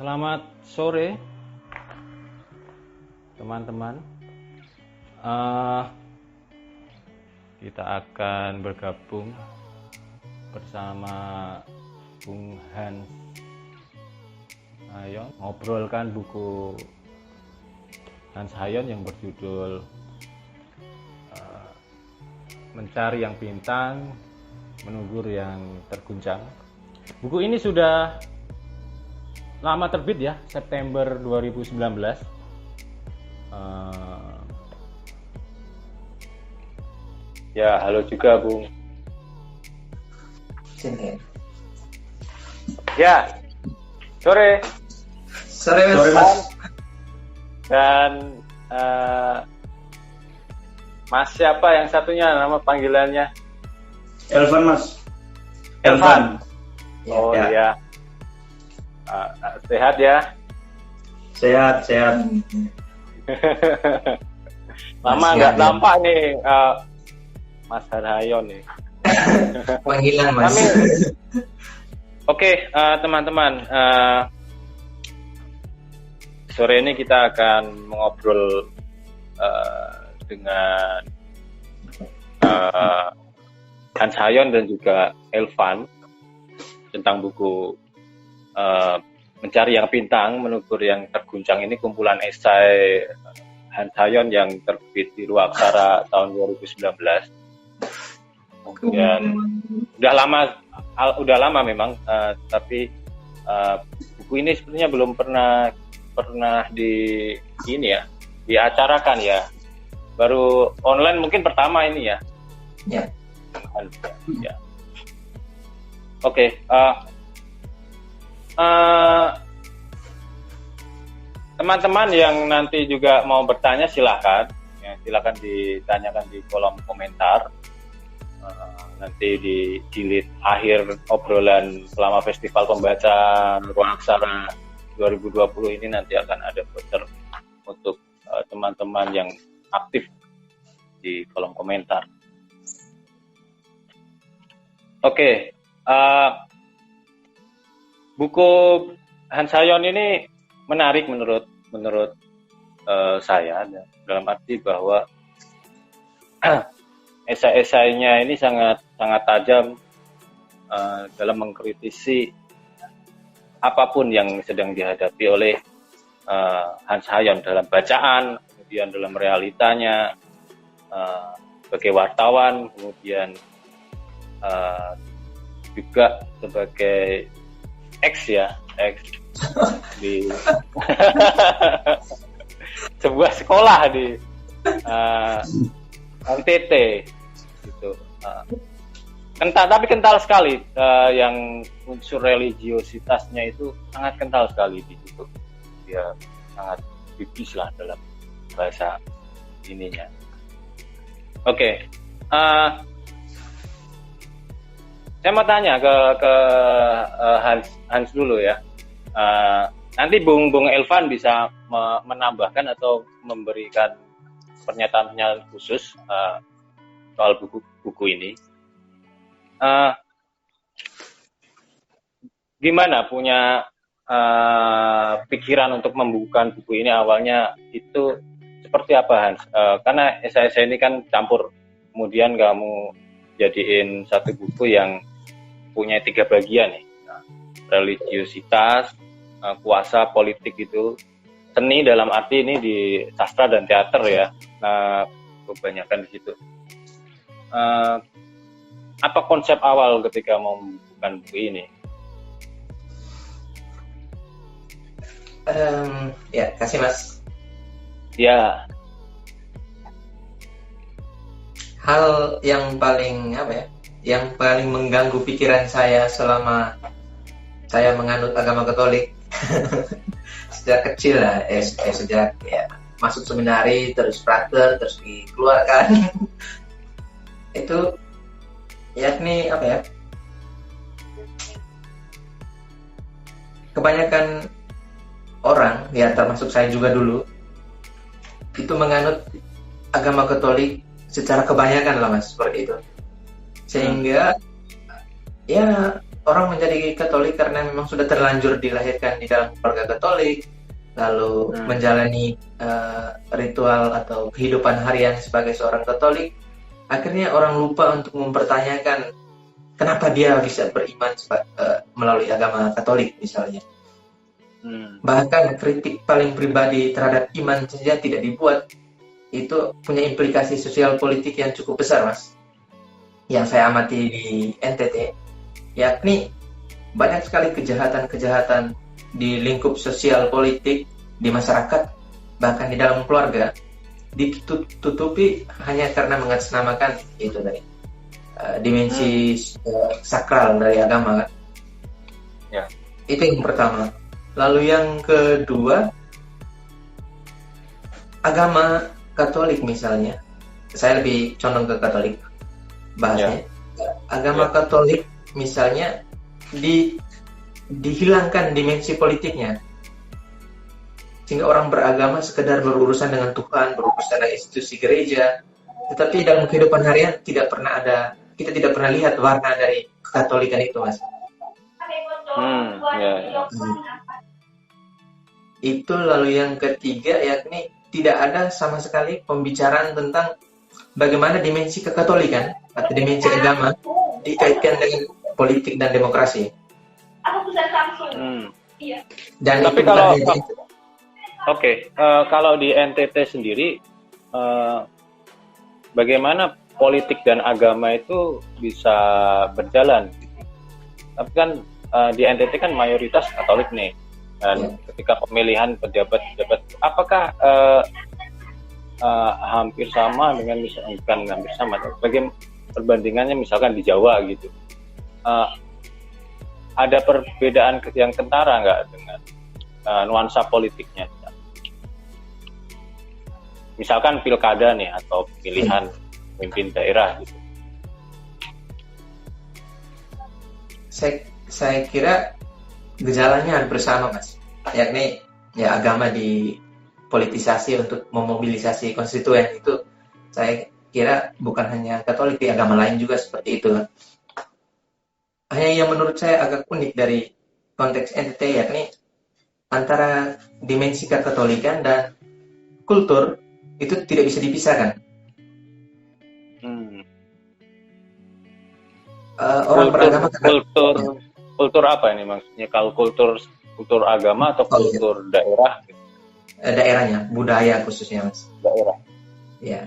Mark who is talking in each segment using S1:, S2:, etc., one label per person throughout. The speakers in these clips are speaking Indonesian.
S1: Selamat sore, teman-teman. Kita akan bergabung bersama Bung Hans Hayon, ngobrolkan buku Hans Hayon yang berjudul Mencari yang Bintang, Menunggu yang Terguncang. Buku ini sudah lama terbit ya, September 2019. Ya, halo juga Bung.
S2: Sini.
S1: Ya, sore.
S2: Sore Mas.
S1: Dan Mas siapa yang satunya nama panggilannya?
S2: Elvan Mas.
S1: Elvan.
S2: Ya,
S1: Oh
S2: ya.
S1: iya. Sehat ya?
S2: Sehat.
S1: Lama nggak nampak nih Mas Hayon nih.
S2: Panggilan Mas.
S1: Oke, teman-teman, sore ini kita akan mengobrol dengan Hans Hayon dan juga Elvan tentang buku Mencari yang Bintang, Menunggu yang Terguncang. Ini kumpulan esai Hans Hayon yang terbit di Ruaksara tahun 2019. Dan udah lama memang, tapi buku ini sebenarnya belum pernah diacarakan ya. Baru online mungkin pertama ini ya.
S2: Ya.
S1: Ya. Oke. Teman-teman yang nanti juga mau bertanya silahkan ditanyakan di kolom komentar. Nanti di jilid akhir obrolan selama Festival Pembacaan Ruaksara 2020 ini nanti akan ada voucher untuk teman-teman yang aktif di kolom komentar. Oke, buku Hans Hayon ini menarik menurut saya, dalam arti bahwa esai-esainya ini sangat tajam dalam mengkritisi apapun yang sedang dihadapi oleh Hans Hayon dalam bacaan, kemudian dalam realitanya sebagai wartawan, kemudian juga sebagai ex di sebuah sekolah di NTT gitu. Kental sekali, yang unsur religiositasnya itu sangat kental sekali di situ. Dia sangat bibis lah dalam bahasa ininya. Oke. Saya mau tanya ke Hans dulu ya. Nanti Bung Elvan bisa menambahkan atau memberikan pernyataan khusus soal buku ini. Gimana punya pikiran untuk membuka buku ini awalnya itu seperti apa Hans? Karena esai-esai ini kan campur, kemudian kamu jadiin satu buku yang punya 3 bagian nih, religiositas, kuasa, politik itu, seni dalam arti ini di sastra dan teater ya, kebanyakan di situ. Apa konsep awal ketika mau membuka buku ini?
S2: Ya, kasih Mas.
S1: Ya.
S2: Hal yang paling yang paling mengganggu pikiran saya selama saya menganut agama Katolik sejak kecil lah, sejak ya masuk seminari, terus praktek, terus dikeluarkan itu yakni kebanyakan orang ya, termasuk saya juga dulu, itu menganut agama Katolik secara kebanyakan lah Mas, seperti itu. Sehingga ya orang menjadi Katolik karena memang sudah terlanjur dilahirkan di dalam keluarga Katolik, lalu menjalani ritual atau kehidupan harian sebagai seorang Katolik. Akhirnya orang lupa untuk mempertanyakan kenapa dia bisa beriman melalui agama Katolik misalnya. Bahkan kritik paling pribadi terhadap iman saja tidak dibuat. Itu punya implikasi sosial politik yang cukup besar, Mas. Yang saya amati di NTT, yakni banyak sekali kejahatan-kejahatan di lingkup sosial politik di masyarakat, bahkan di dalam keluarga, ditutupi hanya karena mengatasnamakan itu dari dimensi sakral dari agama kan.
S1: Ya.
S2: Itu yang pertama. Lalu yang kedua, agama Katolik misalnya, saya lebih condong ke Katolik bahasnya. Agama Katolik misalnya dihilangkan dimensi politiknya, sehingga orang beragama sekedar berurusan dengan Tuhan, berurusan dengan institusi gereja, tetapi dalam kehidupan harian kita tidak pernah lihat warna dari Katolikan itu, Mas. Itu. Lalu yang ketiga, yakni tidak ada sama sekali pembicaraan tentang bagaimana dimensi kekatolikan atau dimensi agama dikaitkan dengan politik dan demokrasi. Dan
S1: tapi kalau di NTT sendiri, bagaimana politik dan agama itu bisa berjalan? Tapi kan di NTT kan mayoritas Katolik nih, dan ketika pemilihan pejabat-pejabat, apakah hampir sama dengan bukan hampir sama, bagaimana perbandingannya misalkan di Jawa gitu? Ada perbedaan yang kentara nggak dengan nuansa politiknya? Misalkan pilkada nih atau pemilihan pemimpin daerah gitu.
S2: Saya kira gejalanya hampir sama, Mas. Yakni agama dipolitisasi untuk memobilisasi konstituen. Itu saya kira bukan hanya Katolik, di agama lain juga seperti itu. Hanya yang menurut saya agak unik dari konteks NTT, yakni antara dimensi Katolikan dan kultur itu tidak bisa dipisahkan. Orang beragama
S1: kultur apa ini maksudnya? Kalau kultur agama atau kultur daerah?
S2: Daerahnya, budaya khususnya, Mas.
S1: Daerah.
S2: Ya.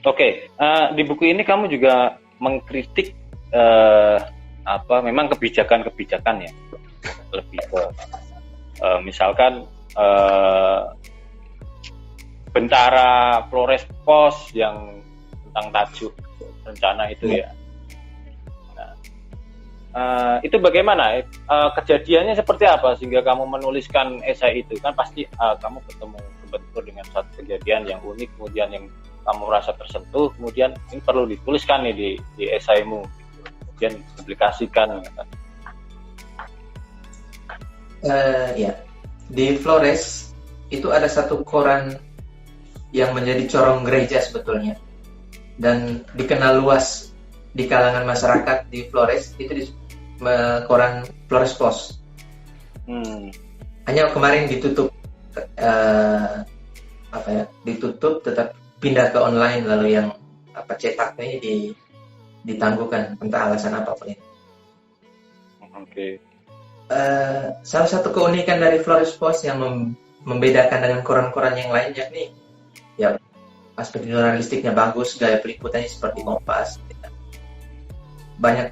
S1: Oke, di buku ini kamu juga mengkritik memang kebijakan-kebijakan ya, lebih ke misalkan Bentara Flores Pos yang tentang tajuk rencana itu ya. Nah, itu bagaimana? Kejadiannya seperti apa sehingga kamu menuliskan esai itu? Kan pasti kamu bertemu betul dengan suatu kejadian yang unik, kemudian yang kamu merasa tersentuh, kemudian ini perlu dituliskan nih di esaimu, kemudian publikasikan.
S2: Di Flores itu ada satu koran yang menjadi corong gereja sebetulnya, dan dikenal luas di kalangan masyarakat di Flores. Itu koran Flores Post. Hanya kemarin ditutup, ditutup, tetap pindah ke online, lalu yang cetaknya ditangguhkan entah alasan apapun.
S1: Oke.
S2: Salah satu keunikan dari Flores Post yang membedakan dengan koran-koran yang lain, yakni aspek jurnalistiknya bagus, gaya peliputannya seperti Kompas.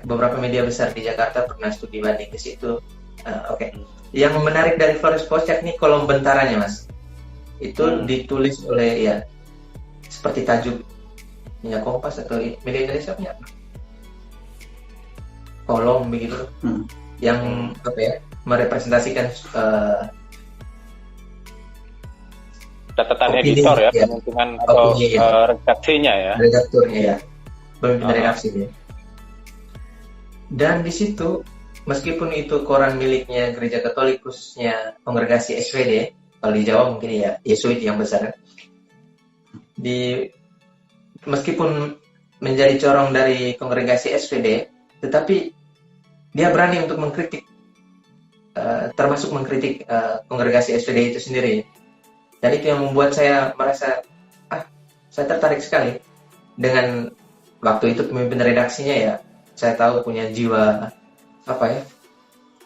S2: Beberapa media besar di Jakarta pernah studi banding ke situ. Yang menarik dari Flores Post yakni kolom bentaranya, Mas. Itu ditulis oleh seperti tajuk Kompas atau media Indonesia punya kolom begitu, yang merepresentasikan
S1: catatan editor ya, penentuan atau redaksinya ya.
S2: Redakturnya ya, pemimpin redaksinya. Dan di situ, meskipun itu koran miliknya Gereja Katolik, khususnya kongregasi SWD, kalau di Jawa mungkin Yesuit yang besar, meskipun menjadi corong dari kongregasi SPD, tetapi dia berani untuk mengkritik, termasuk mengkritik kongregasi SPD itu sendiri. Dan itu yang membuat saya merasa, saya tertarik sekali dengan waktu itu pemimpin redaksinya ya. Saya tahu punya jiwa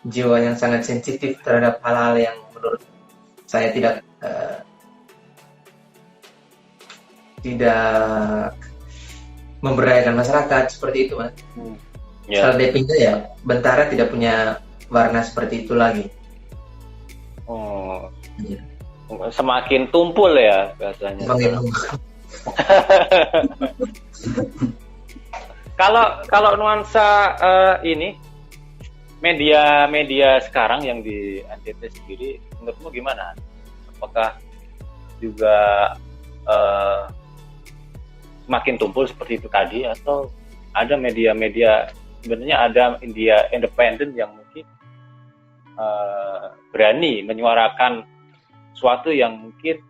S2: jiwa yang sangat sensitif terhadap hal-hal yang menurut saya tidak memberdayakan masyarakat seperti itu, Mas.
S1: Ya.
S2: Setelah dia pindah ya, Bentara tidak punya warna seperti itu lagi.
S1: Oh,
S2: Ya.
S1: semakin tumpul ya bahasanya. Kalau nuansa ini media sekarang yang di NTT sendiri, menurutmu gimana? Apakah juga semakin tumpul seperti itu tadi, atau ada media-media sebenarnya ada media independen yang mungkin berani menyuarakan sesuatu yang mungkin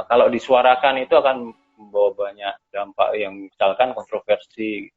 S1: kalau disuarakan itu akan membawa banyak dampak, yang misalkan kontroversi